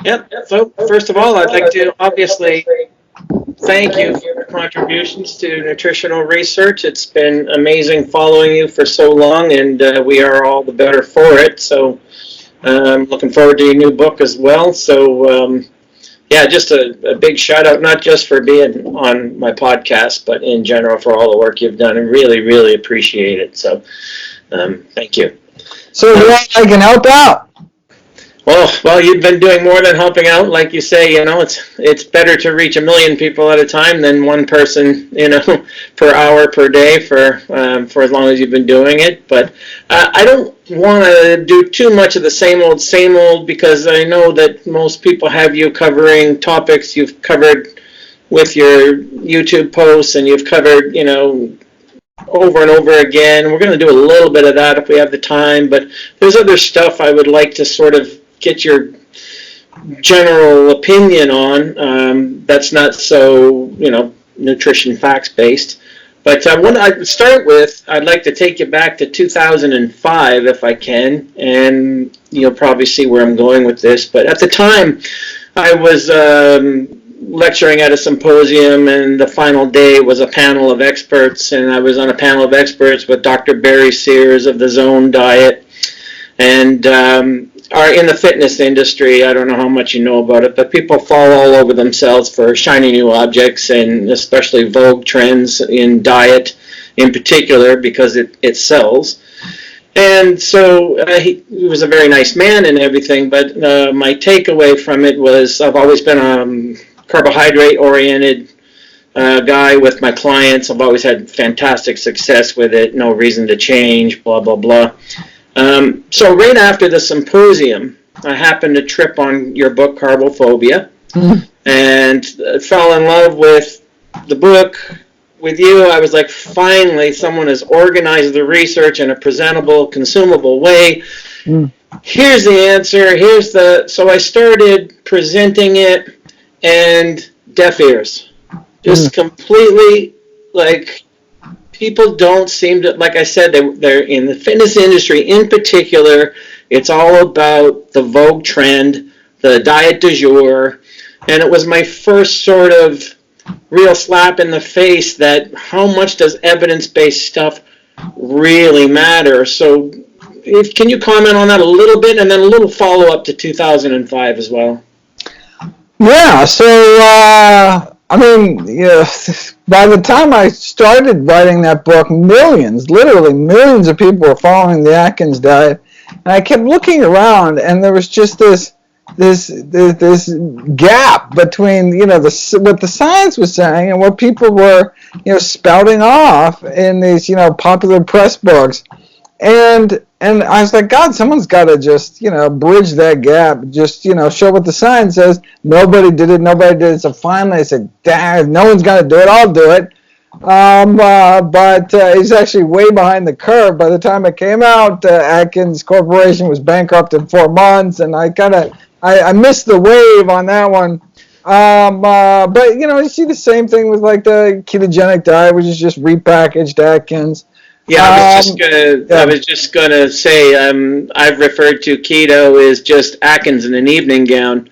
Yep. So first of all, I'd like to obviously thank you for your contributions to nutritional research. It's been amazing following you for so long, and we are all the better for it. So I'm looking forward to your new book as well. So yeah, just a big shout out, not just for being on my podcast, but in general for all the work you've done, and really, really appreciate it. So thank you. So I can help out. Well, you've been doing more than helping out, like you say. It's better to reach 1 million people at a time than one person, per hour per day for as long as you've been doing it. But I don't want to do too much of the same old, because I know that most people have you covering topics you've covered with your YouTube posts, and you've covered, over and over again. We're going to do a little bit of that if we have the time, but there's other stuff I would like to sort of get your general opinion on that's not so, nutrition facts based. But what I'd start with, I'd like to take you back to 2005 if I can, and you'll probably see where I'm going with this. But at the time, I was lecturing at a symposium, and the final day was a panel of experts, and I was on a panel of experts with Dr. Barry Sears of the Zone Diet, and are in the fitness industry. I don't know how much you know about it, but people fall all over themselves for shiny new objects, and especially vogue trends in diet in particular, because it sells. And so he was a very nice man and everything, but my takeaway from it was I've always been a carbohydrate-oriented guy with my clients. I've always had fantastic success with it, no reason to change, blah, blah, blah. So right after the symposium, I happened to trip on your book, Carbophobia, and fell in love with the book. With you, I was like, finally, someone has organized the research in a presentable, consumable way. Here's the answer. So I started presenting it, and deaf ears. Just completely, like, people don't seem to, like I said, they're in the fitness industry in particular. It's all about the vogue trend, the diet du jour, and it was my first sort of real slap in the face that how much does evidence-based stuff really matter. So can you comment on that a little bit, and then a little follow-up to 2005 as well? Yeah, so by the time I started writing that book, literally millions of people were following the Atkins diet, and I kept looking around, and there was just this gap between what the science was saying and what people were spouting off in these popular press books, and I was like, God, someone's got to just bridge that gap, just show what the science says. Nobody did it. So finally I said, damn, no one's gonna do it, I'll do it. But he's actually way behind the curve. By the time it came out, Atkins Corporation was bankrupt in 4 months, and I missed the wave on that one. But you see the same thing with like the ketogenic diet, which is just repackaged Atkins. Yeah, I was just gonna say I've referred to keto as just Atkins in an evening gown.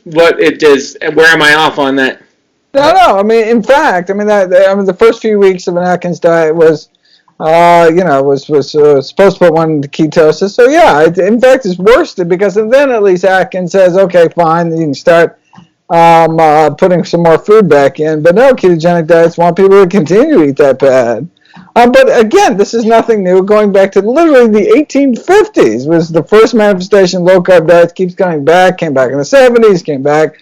What it is? Where am I off on that? No. In fact, the first few weeks of an Atkins diet was, was supposed to put one into ketosis. So yeah, in fact, it's worse because then at least Atkins says, okay, fine, you can start putting some more food back in. But no, ketogenic diets want people to continue to eat that bad. But again, this is nothing new. Going back to literally the 1850s was the first manifestation. Low carb diets keeps coming back. Came back in the 70s. Came back.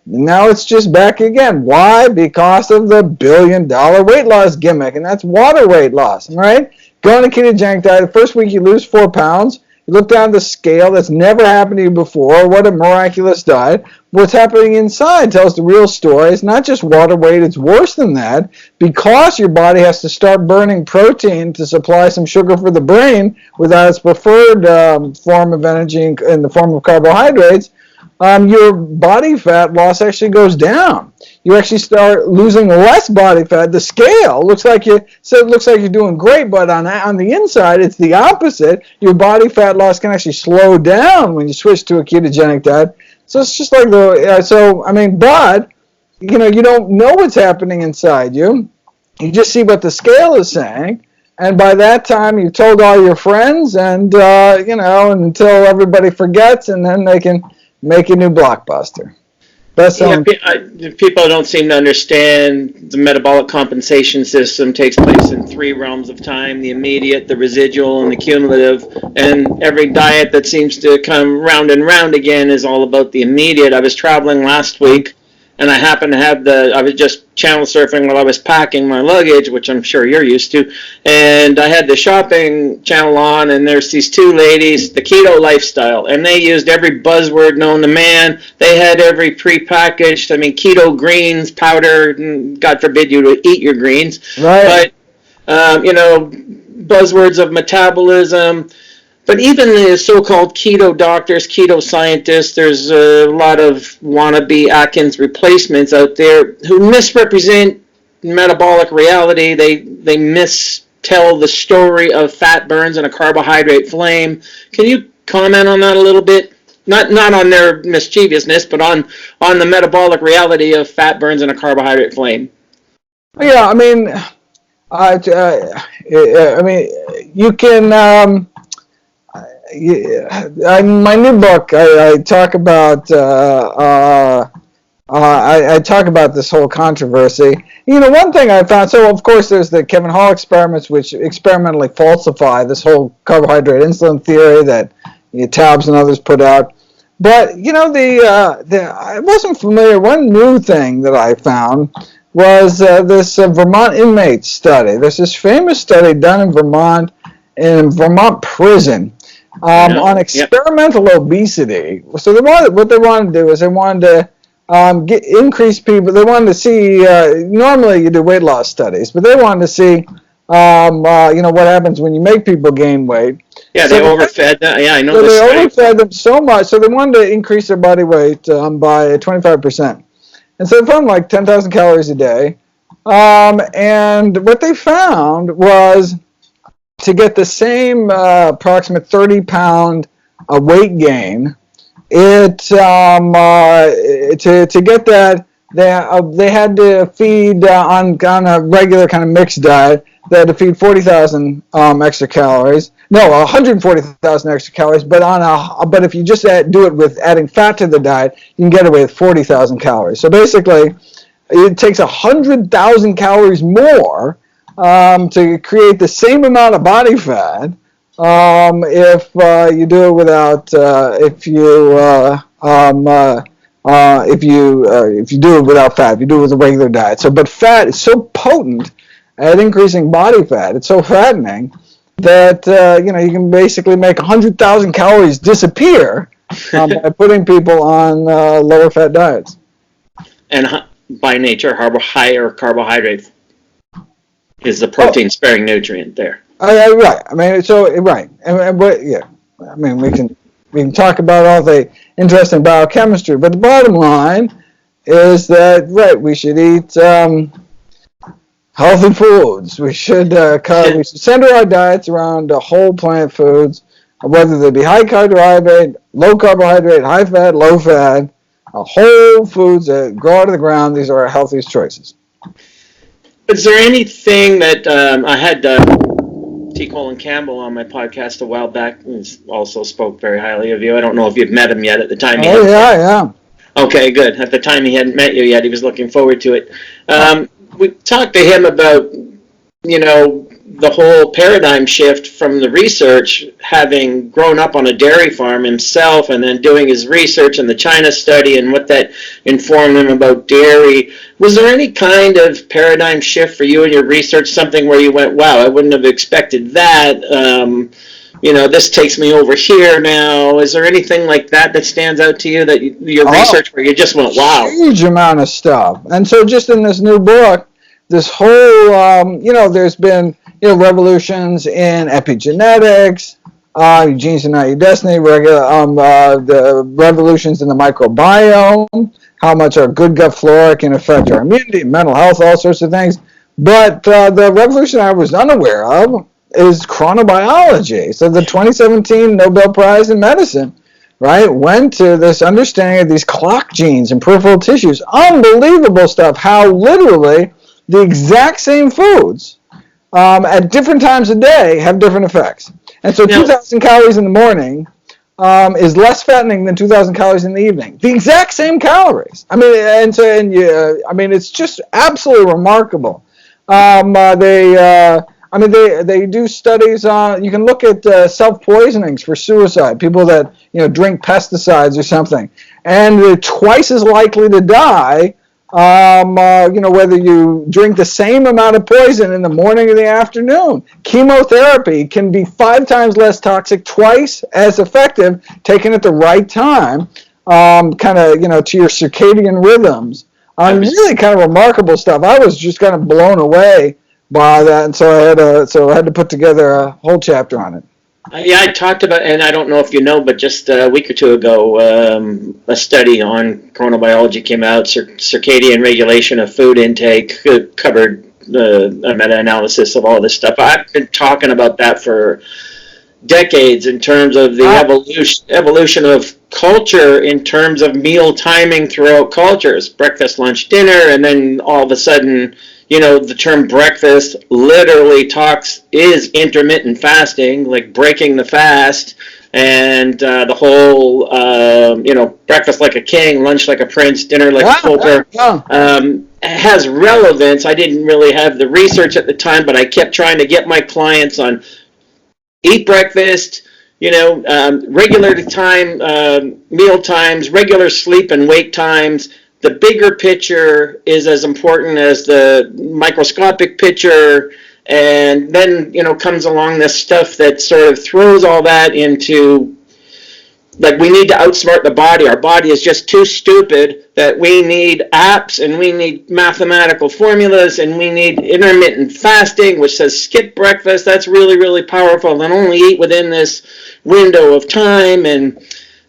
Now it's just back again. Why? Because of the $1 billion weight loss gimmick, and that's water weight loss. Right? Go on a ketogenic diet. The first week you lose 4 pounds. You look down the scale. That's never happened to you before. What a miraculous diet. What's happening inside tells the real story. It's not just water weight. It's worse than that, because your body has to start burning protein to supply some sugar for the brain without its preferred form of energy in the form of carbohydrates. your body fat loss actually goes down. You actually start losing less body fat. The scale looks like you're doing great, but on the inside, it's the opposite. Your body fat loss can actually slow down when you switch to a ketogenic diet. So it's just like but you don't know what's happening inside you. You just see what the scale is saying. And by that time, you've told all your friends, and until everybody forgets, and then they can make a new blockbuster. People don't seem to understand the metabolic compensation system takes place in 3 realms of time: the immediate, the residual, and the cumulative. And every diet that seems to come round and round again is all about the immediate. I was traveling last week, and I happened to have I was just channel surfing while I was packing my luggage, which I'm sure you're used to, and I had the shopping channel on, and there's these 2 ladies, the keto lifestyle, and they used every buzzword known to man. They had every prepackaged, keto greens, powder, and God forbid you to eat your greens, right. But, buzzwords of metabolism. But even the so-called keto doctors, keto scientists, there's a lot of wannabe Atkins replacements out there who misrepresent metabolic reality. They mistell the story of fat burns and a carbohydrate flame. Can you comment on that a little bit? Not on their mischievousness, but on the metabolic reality of fat burns and a carbohydrate flame. Yeah, you can. In my new book, I talk about I talk about this whole controversy. One thing I found. So of course, there's the Kevin Hall experiments, which experimentally falsify this whole carbohydrate insulin theory that Taubes and others put out. But I wasn't familiar. One new thing that I found was this Vermont inmate study. There's this famous study done in Vermont prison. On experimental obesity. So what they wanted to do is they wanted to increase people. They wanted to see. Normally, you do weight loss studies, but they wanted to see, what happens when you make people gain weight. Yeah, so they overfed them. Yeah, I know. So they overfed them so much, so they wanted to increase their body weight by 25%, and so they found like 10,000 calories a day. And what they found was, to get the same approximate 30-pound weight gain, to get that, they had to feed on a regular kind of mixed diet. They had to feed 40,000 extra calories. No, 140,000 extra calories. But if you just do it with adding fat to the diet, you can get away with 40,000 calories. So basically, it takes 100,000 calories more to create the same amount of body fat if you do it without if you do it without fat, if you do it with a regular diet. So, but fat is so potent at increasing body fat. It's so fattening that you can basically make 100,000 calories disappear by putting people on lower fat diets. And by nature, higher carbohydrate is the protein-sparing nutrient there. Right. Right. We can talk about all the interesting biochemistry, but the bottom line is that we should eat healthy foods. We should center our diets around whole plant foods, whether they be high carbohydrate, low carbohydrate, high fat, low fat, whole foods that grow out of the ground. These are our healthiest choices. Is there anything that I had T. Colin Campbell on my podcast a while back, who also spoke very highly of you. I don't know if you've met him yet at the time. Yeah. Okay, good. At the time he hadn't met you yet, he was looking forward to it. We talked to him about, the whole paradigm shift from the research, having grown up on a dairy farm himself and then doing his research in the China study and what that informed him about dairy. Was there any kind of paradigm shift for you in your research, something where you went, wow, I wouldn't have expected that, this takes me over here now? Is there anything like that stands out to you, that your research where you just went, wow? Huge amount of stuff. And so just in this new book, this whole, there's been revolutions in epigenetics, Your genes are not your destiny. The revolutions in the microbiome, how much our good gut flora can affect our immunity, mental health, all sorts of things. But the revolution I was unaware of is chronobiology. So the 2017 Nobel Prize in Medicine, right, went to this understanding of these clock genes in peripheral tissues. Unbelievable stuff, how literally the exact same foods at different times of day have different effects. And so 2,000 calories in the morning is less fattening than 2,000 calories in the evening. The exact same calories. I mean, it's just absolutely remarkable. They do studies on. You can look at self-poisonings for suicide. People that drink pesticides or something, and they're twice as likely to die. Whether you drink the same amount of poison in the morning or the afternoon. Chemotherapy can be 5 times less toxic, twice as effective, taken at the right time, to your circadian rhythms. Really kind of remarkable stuff. I was just kind of blown away by that, and so I had to put together a whole chapter on it. Yeah, I talked about, and I don't know if you know, but just a week or two ago, a study on chronobiology came out, circadian regulation of food intake, covered a meta-analysis of all this stuff. I've been talking about that for decades in terms of the evolution of culture, in terms of meal timing throughout cultures, breakfast, lunch, dinner, and then all of a sudden, the term breakfast literally is intermittent fasting, like breaking the fast, and the whole, breakfast like a king, lunch like a prince, dinner like a pauper, has relevance. I didn't really have the research at the time, but I kept trying to get my clients on eat breakfast, regular time, meal times, regular sleep and wake times. The bigger picture is as important as the microscopic picture, and then comes along this stuff that sort of throws all that into, like, we need to outsmart the body. Our body is just too stupid that we need apps, and we need mathematical formulas, and we need intermittent fasting, which says skip breakfast. That's really, really powerful, and only eat within this window of time. And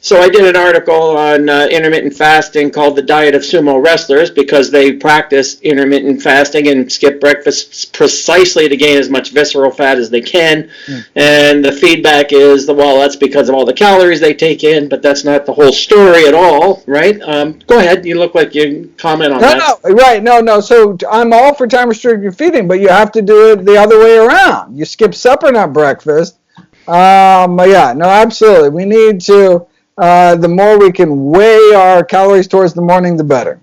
so I did an article on intermittent fasting called The Diet of Sumo Wrestlers, because they practice intermittent fasting and skip breakfast precisely to gain as much visceral fat as they can. And the feedback is, well, that's because of all the calories they take in, but that's not the whole story at all, right? Go ahead. You look like you comment on that. No, right. No. So I'm all for time-restricted feeding, but you have to do it the other way around. You skip supper, not breakfast. Absolutely. We need to... the more we can weigh our calories towards the morning, the better.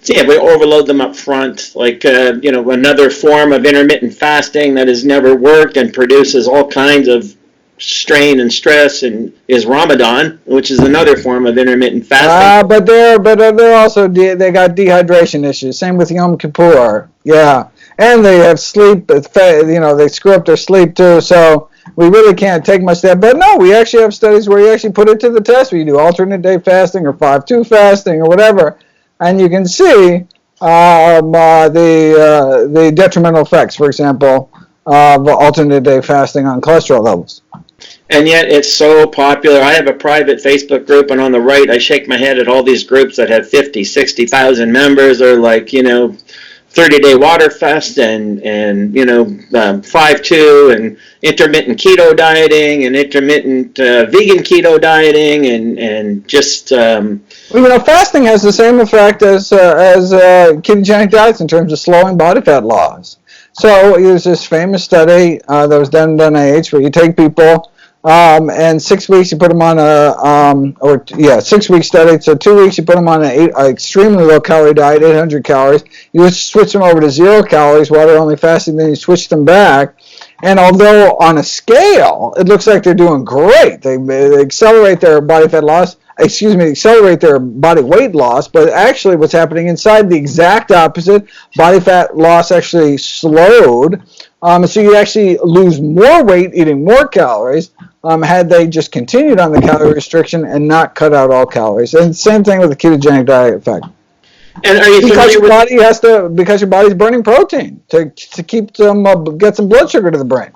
So yeah, we overload them up front, like another form of intermittent fasting that has never worked and produces all kinds of strain and stress, and is Ramadan, which is another form of intermittent fasting. But they're also they got dehydration issues. Same with Yom Kippur. Yeah, and they have sleep. They screw up their sleep too. So we really can't take much there. But no, we actually have studies where you actually put it to the test, where you do alternate day fasting or 5-2 fasting or whatever, and you can see the detrimental effects, for example, of alternate day fasting on cholesterol levels. And yet it's so popular. I have a private Facebook group, and on the right I shake my head at all these groups that have 50, 60,000 members, or 30-day water fast and 5-2 and intermittent keto dieting and intermittent vegan keto dieting and just fasting has the same effect as ketogenic diets in terms of slowing body fat loss. So there's this famous study that was done in NIH where you take people and 6 weeks you put them on 6 week study. So 2 weeks you put them on an extremely low calorie diet, 800 calories. You switch them over to 0 calories, water only fasting, then you switch them back. And although on a scale it looks like they're doing great, they accelerate their body fat loss. Accelerate their body weight loss, but actually what's happening inside, the exact opposite. Body fat loss actually slowed. So you actually lose more weight eating more calories had they just continued on the calorie restriction and not cut out all calories. And same thing with the ketogenic diet effect. And are you because your body's burning protein to keep some get some blood sugar to the brain.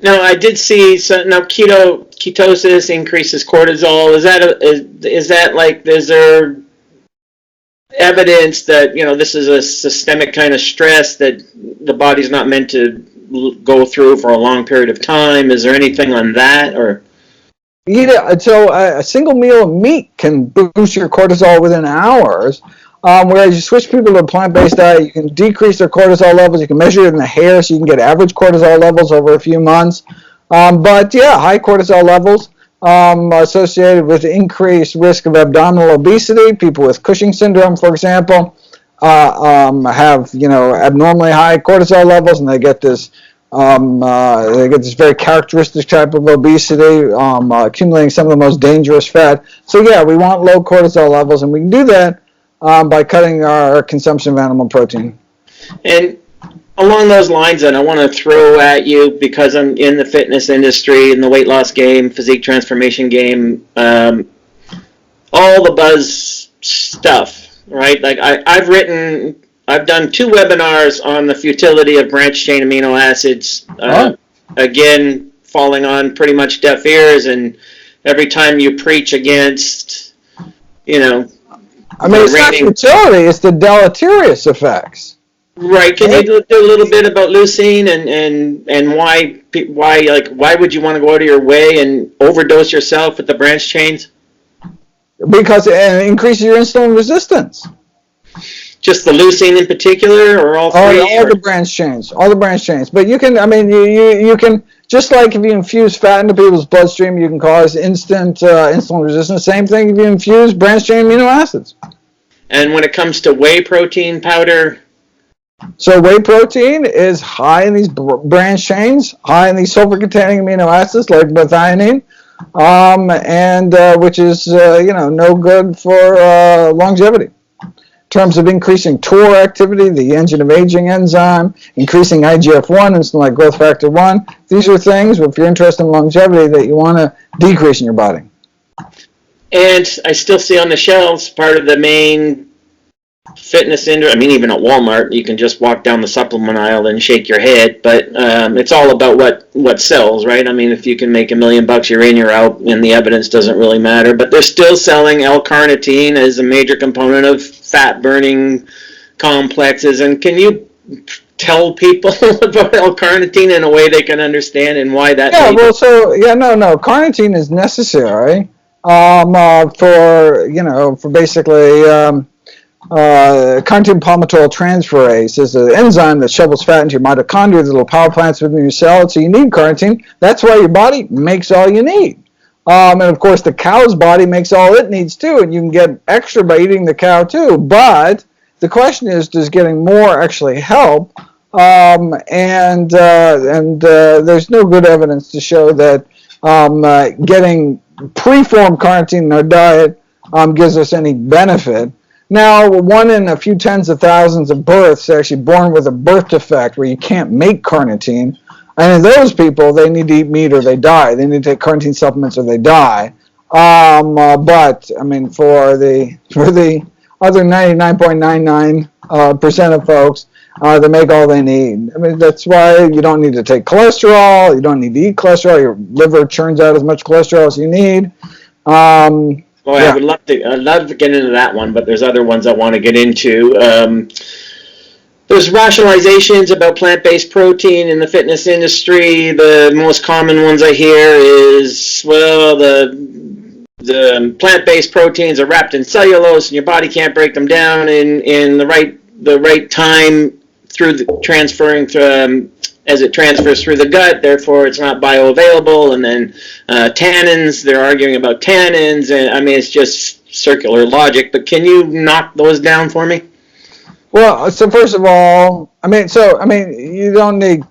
Now, I did see, so now ketosis increases cortisol. Is that like, is there evidence that, this is a systemic kind of stress that the body's not meant to go through for a long period of time? Is there anything on that, or? So a single meal of meat can boost your cortisol within hours. Whereas you switch people to a plant-based diet, you can decrease their cortisol levels. You can measure it in the hair, so you can get average cortisol levels over a few months. But yeah, high cortisol levels associated with increased risk of abdominal obesity. People with Cushing syndrome, for example, have abnormally high cortisol levels, and they get this very characteristic type of obesity, accumulating some of the most dangerous fat. So yeah, we want low cortisol levels, and we can do that by cutting our consumption of animal protein. And along those lines, then, I want to throw at you, because I'm in the fitness industry, in the weight loss game, physique transformation game, all the buzz stuff, right? Like I've done 2 webinars on the futility of branched chain amino acids. Again, falling on pretty much deaf ears, and every time you preach against, it's not futility; it's the deleterious effects. Right. Can you do a little bit about leucine and why would you want to go out of your way and overdose yourself with the branched chains? Because it increases your insulin resistance. Just the leucine in particular, or all three? All the branched chains. All the branched chains. But you can, you can, just like if you infuse fat into people's bloodstream, you can cause instant insulin resistance. Same thing if you infuse branched chain amino acids. And when it comes to whey protein powder? So whey protein is high in these branched chains, high in these sulfur-containing amino acids like methionine, and which is, no good for longevity. In terms of increasing TOR activity, the engine of aging enzyme, increasing IGF-1, insulin like growth factor 1. These are things, if you're interested in longevity, that you want to decrease in your body. And I still see on the shelves, part of the main fitness industry, even at Walmart, you can just walk down the supplement aisle and shake your head, but it's all about what sells, right? If you can make $1 million, you're in, you're out, and the evidence doesn't really matter. But they're still selling L-carnitine as a major component of fat-burning complexes. And can you tell people about L-carnitine in a way they can understand and why that? Carnitine is necessary for basically. Carnitine palmitoyl transferase is an enzyme that shovels fat into your mitochondria, the little power plants within your cell. So you need carnitine. That's why your body makes all you need. And of course, the cow's body makes all it needs too, and you can get extra by eating the cow too. But the question is, does getting more actually help? And there's no good evidence to show that getting preformed carnitine in our diet gives us any benefit. Now, 1 in a few tens of thousands of births are actually born with a birth defect where you can't make carnitine. And in those people, they need to eat meat or they die. They need to take carnitine supplements or they die. But for the other 99.99% of folks, they make all they need. That's why you don't need to take cholesterol. You don't need to eat cholesterol. Your liver churns out as much cholesterol as you need. Boy, yeah. I'd love to get into that one, but there's other ones I want to get into. There's rationalizations about plant-based protein in the fitness industry. The most common ones I hear is, the plant-based proteins are wrapped in cellulose, and your body can't break them down in the right time through the transferring as it transfers through the gut, therefore it's not bioavailable. And then tannins, they're arguing about tannins, and it's just circular logic. But can you knock those down for me? Well, so first of all, you don't need.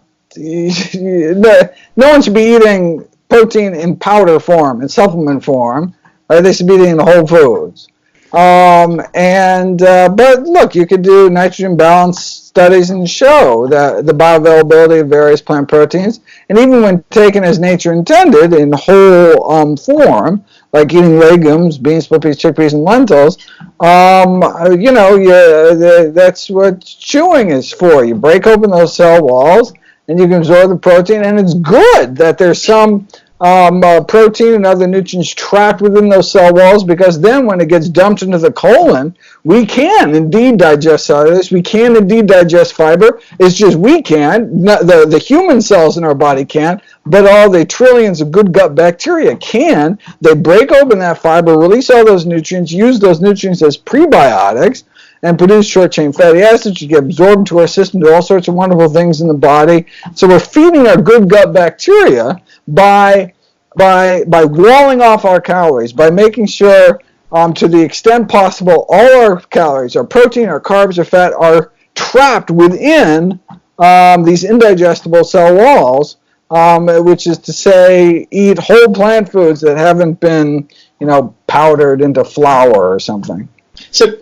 No one should be eating protein in powder form, in supplement form. Right? They should be eating whole foods. But look, you could do nitrogen balance studies and show the bioavailability of various plant proteins, and even when taken as nature intended in whole form, like eating legumes, beans, split peas, chickpeas, and lentils, that's what chewing is for. You break open those cell walls, and you can absorb the protein. And it's good that there's some protein and other nutrients trapped within those cell walls, because then when it gets dumped into the colon, we can indeed digest cellulose. We can indeed digest fiber. It's just we can't. The human cells in our body can't, but all the trillions of good gut bacteria can. They break open that fiber, release all those nutrients, use those nutrients as prebiotics, and produce short-chain fatty acids, which get absorbed into our system, do all sorts of wonderful things in the body. So we're feeding our good gut bacteria by walling off our calories, by making sure, to the extent possible, all our calories, our protein, our carbs, our fat, are trapped within these indigestible cell walls, which is to say, eat whole plant foods that haven't been, powdered into flour or something. So,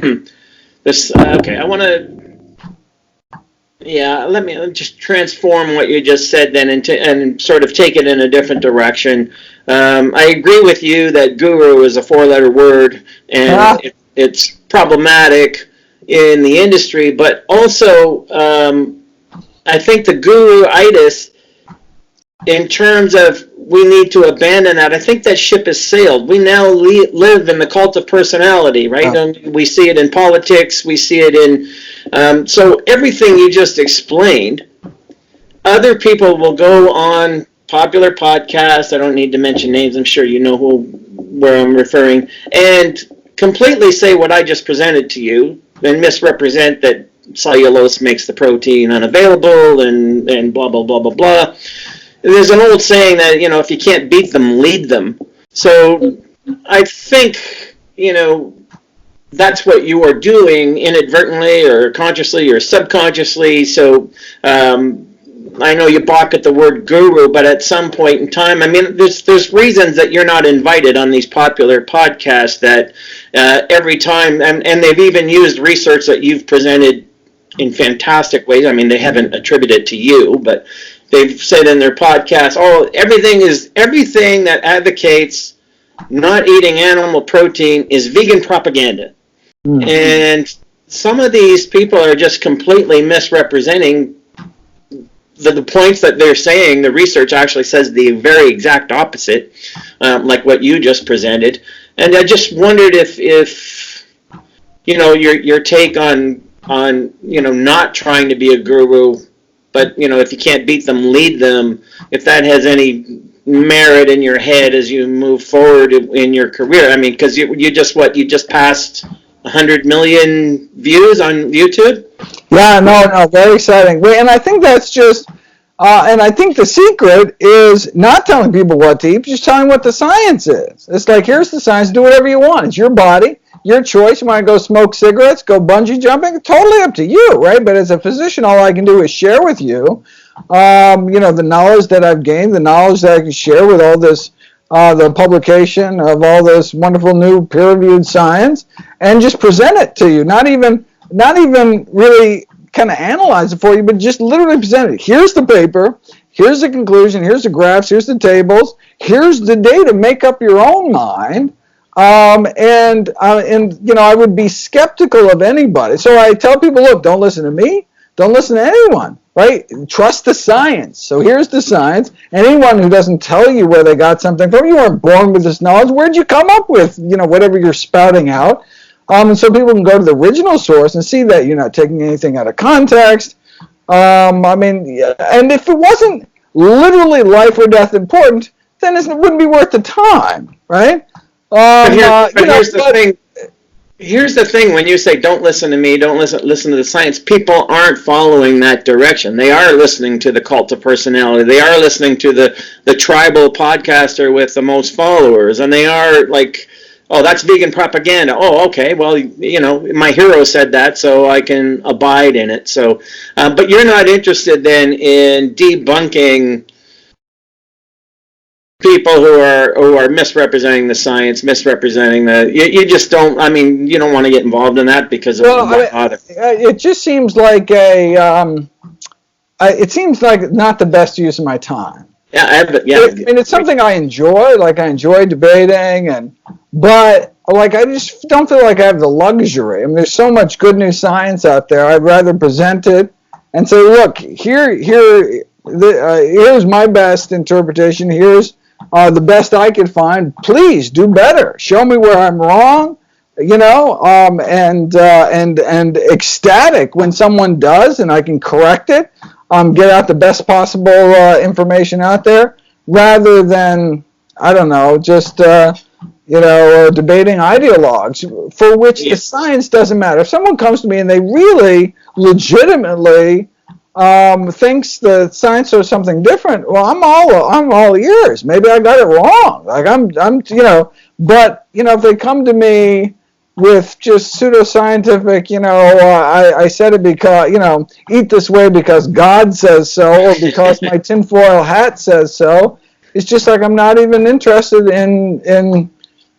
okay, I want to. Yeah, let me just transform what you just said then and sort of take it in a different direction. I agree with you that guru is a four-letter word, and it's problematic in the industry, but also I think the guru-itis, in terms of we need to abandon that, I think that ship has sailed. We now live in the cult of personality, right? We see it in politics, we see it in, so everything you just explained, other people will go on popular podcasts, I don't need to mention names, I'm sure you know where I'm referring, and completely say what I just presented to you, and misrepresent that cellulose makes the protein unavailable, and blah, blah, blah, blah, blah. There's an old saying that, if you can't beat them, lead them. So I think, that's what you are doing inadvertently or consciously or subconsciously. So I know you balk at the word guru, but at some point in time, there's reasons that you're not invited on these popular podcasts that every time, and they've even used research that you've presented in fantastic ways. They haven't attributed it to you, but they've said in their podcast, everything that advocates not eating animal protein is vegan propaganda. Mm-hmm. And some of these people are just completely misrepresenting the points that they're saying. The research actually says the very exact opposite, like what you just presented. And I just wondered if your take on not trying to be a guru, but, if you can't beat them, lead them, if that has any merit in your head as you move forward in your career. Because you just passed 100 million views on YouTube? Yeah, no, very exciting. And I think that's just, and I think the secret is not telling people what to eat, just telling what the science is. It's like, here's the science, do whatever you want. It's your body. Your choice. You want to go smoke cigarettes, go bungee jumping, totally up to you, right? But as a physician, all I can do is share with you, the knowledge that I've gained, the knowledge that I can share with all this, the publication of all this wonderful new peer-reviewed science, and just present it to you. Not even really kind of analyze it for you, but just literally present it. Here's the paper. Here's the conclusion. Here's the graphs. Here's the tables. Here's the data. Make up your own mind. And I would be skeptical of anybody. So I tell people, look, don't listen to me. Don't listen to anyone, right? Trust the science. So here's the science. Anyone who doesn't tell you where they got something from, you weren't born with this knowledge. Where'd you come up with, whatever you're spouting out? And so people can go to the original source and see that you're not taking anything out of context. And if it wasn't literally life or death important, then it wouldn't be worth the time, right? Here's the thing. When you say don't listen to me, don't listen to the science, people aren't following that direction. They are listening to the cult of personality. They are listening to the tribal podcaster with the most followers, and they are like, oh, that's vegan propaganda. Oh, okay. Well, my hero said that, so I can abide in it. So, but you're not interested then in debunking people who are misrepresenting the science, misrepresenting you just don't. You don't want to get involved in that because of it just seems like it seems like not the best use of my time. It's something I enjoy. Like, I enjoy debating, but I just don't feel like I have the luxury. There's so much good new science out there. I'd rather present it and say, look, here's my best interpretation. Here's the best I could find. Please do better. Show me where I'm wrong. And ecstatic when someone does, and I can correct it. Get out the best possible information out there, rather than, I don't know, just debating ideologues for which the science doesn't matter. If someone comes to me and they really legitimately thinks that science or something different, well, I'm all ears. Maybe I got it wrong. Like but if they come to me with just pseudoscientific, I said it because, eat this way because God says so, or because my tinfoil hat says so. It's just like I'm not even interested in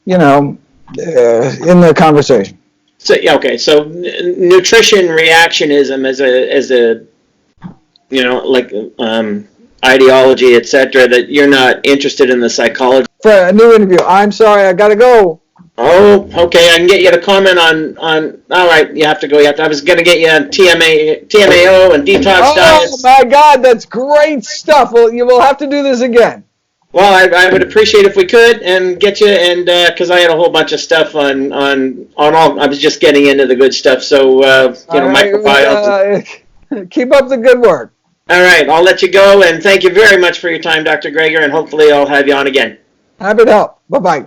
the conversation. So okay, so nutrition reactionism as a ideology, etc., that you're not interested in the psychology. For a new interview, I'm sorry, I gotta go. Oh, okay. I can get you to comment on. All right, you have to go. I was going to get you on TMAO and detox diets. Oh my God, that's great stuff. Well, you will have to do this again. Well, I would appreciate if we could and get you, and because I had a whole bunch of stuff on all. I was just getting into the good stuff. So microbiome. Keep up the good work. All right, I'll let you go, and thank you very much for your time, Dr. Greger, and hopefully I'll have you on again. Happy to help. Bye-bye.